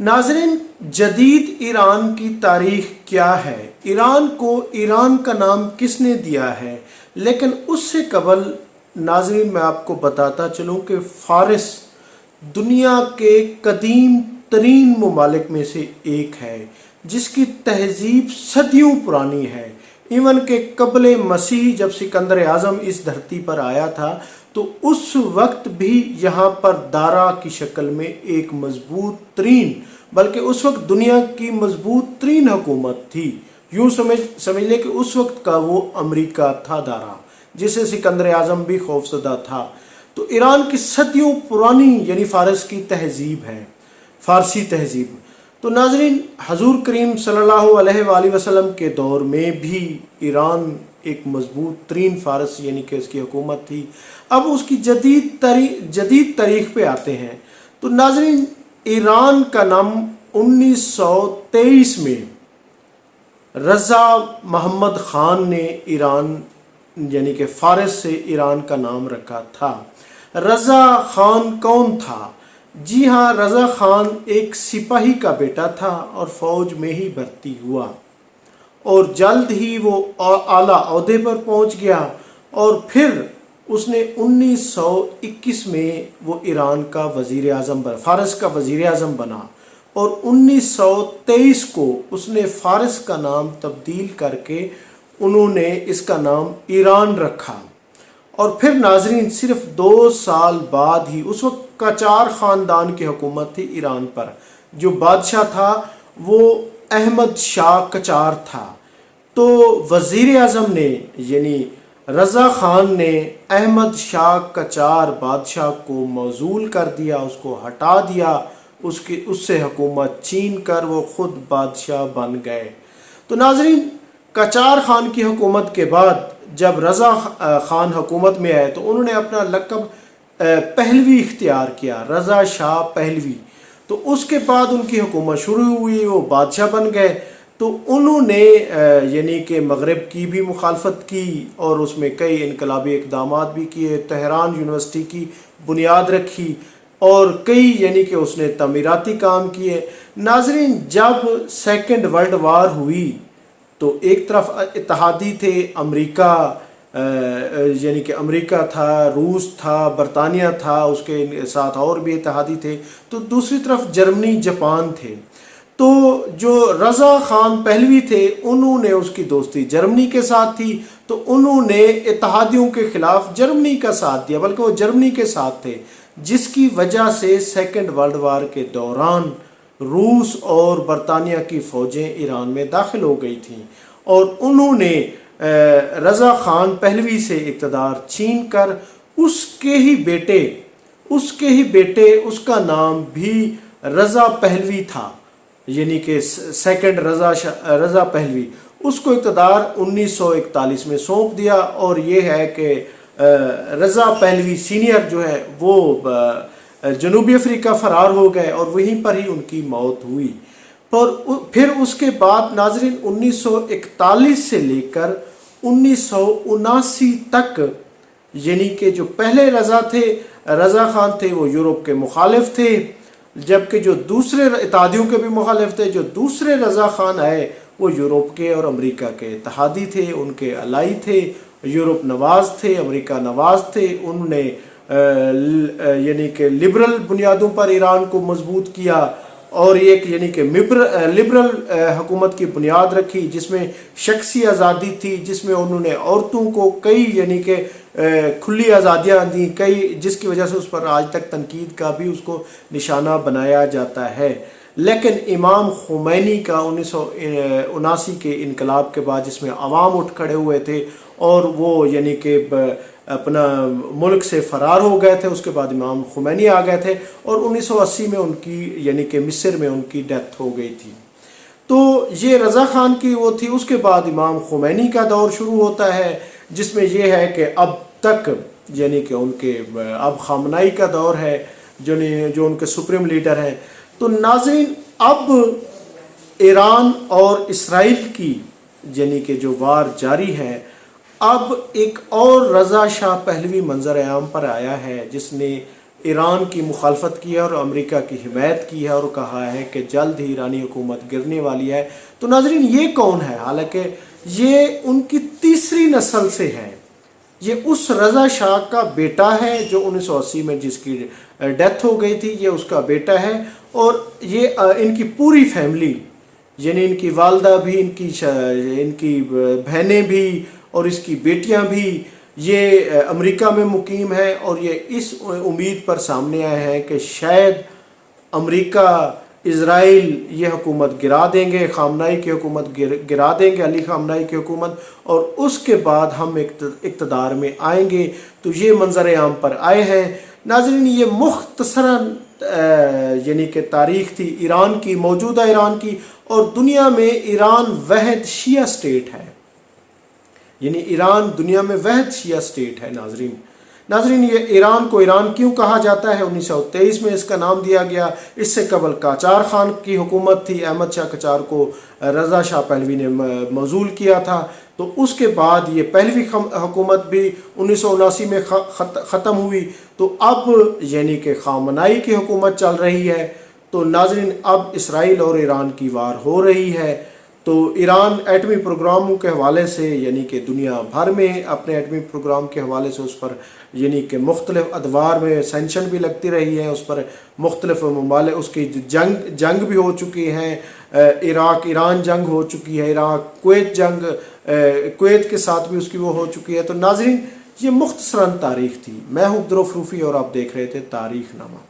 नाज़रीन, जदीद ईरान की तारीख़ क्या है? ईरान को ईरान का नाम किसने दिया है? लेकिन उससे कबल नाज़रीन मैं आपको बताता चलूँ कि फ़ारिस दुनिया के कदीम तरीन ममालिक में से एक है, जिसकी तहज़ीब सदियों पुरानी है। इवन के कबल मसीह जब सिकंदर आज़म इस धरती पर आया था तो उस वक्त भी यहाँ पर दारा की शक्ल में एक मजबूत तरीन, बल्कि उस वक्त दुनिया की मजबूत तरीन हुकूमत थी। यूँ समझ लें कि उस वक्त का वो अमेरिका था दारा, जिसे सिकंदर आज़म भी खौफजदा था। तो ईरान की सदियों पुरानी यानी फ़ारस की तहज़ीब है, फ़ारसी तहज़ीब। तो नाज़रीन, हजूर करीम सल्लल्लाहु अलैहि वसल्लम के दौर में भी ईरान एक मजबूत तरीन फ़ारस यानी कि इसकी हुकूमत थी। अब उसकी जदीद तारीख़ पे आते हैं। तो नाज़रीन, ईरान का नाम 1923 में रज़ा मोहम्मद ख़ान ने ईरान यानी कि फ़ारस से ईरान का नाम रखा था। रज़ा ख़ान कौन था? जी हाँ, रज़ा ख़ान एक सिपाही का बेटा था और फ़ौज में ही भर्ती हुआ और जल्द ही वो आला ओहदे पर पहुंच गया और फिर उसने 1921 में वो ईरान का वज़ीर आज़म बना, फ़ारस का वज़ीर आज़म बना और 1923 को उसने फ़ारस का नाम तब्दील करके उन्होंने इसका नाम ईरान रखा। और फिर नाज़रीन, सिर्फ 2 साल बाद ही उस वक्त कचार ख़ानदान की हुकूमत थी ईरान पर। जो बादशाह था वो अहमद शाह कचार था। तो वज़ीर आज़म ने यानी रज़ा ख़ान ने अहमद शाह कचार बादशाह को मौजूल कर दिया, उसको हटा दिया, उससे हुकूमत छीन कर वो ख़ुद बादशाह बन गए। तो नाज़रीन, कचार ख़ान की हुकूमत के बाद जब रज़ा ख़ान हुकूमत में आए तो उन्होंने अपना लक़ब पहलवी इख्तियार किया, रज़ा शाह पहलवी। तो उसके बाद उनकी हुकूमत शुरू हुई, वो बादशाह बन गए। तो उन्होंने यानी कि मग़रिब की भी मुखालफत की और उसमें कई इनकलाबी इक़दाम भी किए। तेहरान यूनिवर्सिटी की बुनियाद रखी और कई यानी कि उसने तमीराती काम किए। नाज़रीन, जब सेकंड वर्ल्ड वार हुई तो एक तरफ इत्तेहादी थे, अमेरिका यानी कि अमेरिका था, रूस था, बरतानिया था, उसके साथ और भी इत्तेहादी थे। तो दूसरी तरफ जर्मनी, जापान थे। तो जो रज़ा ख़ान पहलवी थे उन्होंने, उसकी दोस्ती जर्मनी के साथ थी, तो उन्होंने इत्तेहादियों के ख़िलाफ़ जर्मनी का साथ दिया, बल्कि वो जर्मनी के साथ थे, जिसकी वजह से सेकंड वर्ल्ड वार के दौरान रूस और बरतानिया की फ़ौजें ईरान में दाखिल हो गई थीं और उन्होंने रज़ा ख़ान पहलवी से इक़्तिदार छीन कर उसके ही बेटे उसका नाम भी रज़ा पहलवी था, यानी कि सेकंड रज़ा पहलवी, उसको इक़्तिदार 1941 में सौंप दिया। और ये है कि रज़ा पहलवी सीनियर जो है वो जनूबी अफ्रीका फ़रार हो गए और वहीं पर ही उनकी मौत हुई। पर फिर उसके बाद नाज़रीन 1941 से लेकर 1979 तक यानी कि जो पहले रज़ा ख़ान थे वो यूरोप के मुखालिफ थे, जबकि जो दूसरे इत्तेहादियों के भी मुखालिफ थे। जो दूसरे रज़ा ख़ान आए वो यूरोप के और अमेरिका के इत्तेहादी थे, उनके अलाई थे, यूरोप नवाज थे, अमेरिका नवाज थे। उन्होंने यानी कि लिबरल बुनियादों पर ईरान को मजबूत किया और एक यानी कि लिबरल हुकूमत की बुनियाद रखी, जिसमें शख्सी आज़ादी थी, जिसमें उन्होंने औरतों को कई यानी कि खुली आज़ादियाँ दी, कई जिसकी वजह से उस पर आज तक तनकीद का भी उसको निशाना बनाया जाता है। लेकिन इमाम खुमैनी का 1979 के इनकलाब के बाद, जिसमें अवाम उठ खड़े हुए थे और वो यानी कि अपना मुल्क से फ़रार हो गए थे, उसके बाद इमाम खुमैनी आ गए थे और 1980 में उनकी यानी कि मिस्र में उनकी डेथ हो गई थी। तो ये रज़ा ख़ान की वो थी। उसके बाद इमाम खुमैनी का दौर शुरू होता है, जिसमें यह है कि अब तक यानी कि उनके अब ख़ामनाई का दौर है, जो उनके सुप्रीम लीडर हैं। तो नाज़रीन, अब ईरान और इसराइल की यानी कि जो वार जारी है, अब एक और रज़ा शाह पहलवी मंजर आम पर आया है, जिसने ایران کی مخالفت کی ہے اور امریکہ کی حمایت کی ہے اور کہا ہے کہ جلد ہی ایرانی حکومت گرنے والی ہے۔ تو ناظرین یہ کون ہے؟ حالانکہ یہ ان کی تیسری نسل سے ہے، یہ اس رضا شاہ کا بیٹا ہے جو 1980 میں جس کی ڈیتھ ہو گئی تھی، یہ اس کا بیٹا ہے، اور یہ ان کی پوری فیملی، یعنی ان کی والدہ بھی، ان کی بہنیں بھی اور اس کی بیٹیاں بھی، یہ امریکہ میں مقیم ہیں، اور یہ اس امید پر سامنے آئے ہیں کہ شاید امریکہ اسرائیل یہ حکومت گرا دیں گے، خامنائی کی حکومت گرا دیں گے، علی خامنائی کی حکومت، اور اس کے بعد ہم اقتدار میں آئیں گے۔ تو یہ منظر عام پر آئے ہیں۔ ناظرین یہ مختصراً یعنی کہ تاریخ تھی ایران کی، موجودہ ایران کی، اور دنیا میں ایران واحد شیعہ سٹیٹ ہے، یعنی ایران دنیا میں واحد شیعہ سٹیٹ ہے۔ ناظرین یہ ایران کو ایران کیوں کہا جاتا ہے؟ 1923 میں اس کا نام دیا گیا۔ اس سے قبل قاجار خان کی حکومت تھی، احمد شاہ قاجار کو رضا شاہ پہلوی نے معزول کیا تھا، تو اس کے بعد یہ پہلوی حکومت بھی 1979 میں ختم ہوئی، تو اب یعنی کہ خامنائی کی حکومت چل رہی ہے۔ تو ناظرین اب اسرائیل اور ایران کی وار ہو رہی ہے۔ تو ایران ایٹمی پروگراموں کے حوالے سے یعنی کہ دنیا بھر میں اپنے ایٹمی پروگرام کے حوالے سے اس پر یعنی کہ مختلف ادوار میں سینکشن بھی لگتی رہی ہے، اس پر مختلف ممالک، اس کی جنگ بھی ہو چکی ہیں، عراق ایران جنگ ہو چکی ہے، عراق کویت جنگ، کویت کے ساتھ بھی اس کی وہ ہو چکی ہے۔ تو ناظرین یہ مختصراً تاریخ تھی۔ میں ہوں عبدالرؤف روفی اور آپ دیکھ رہے تھے تاریخ نامہ۔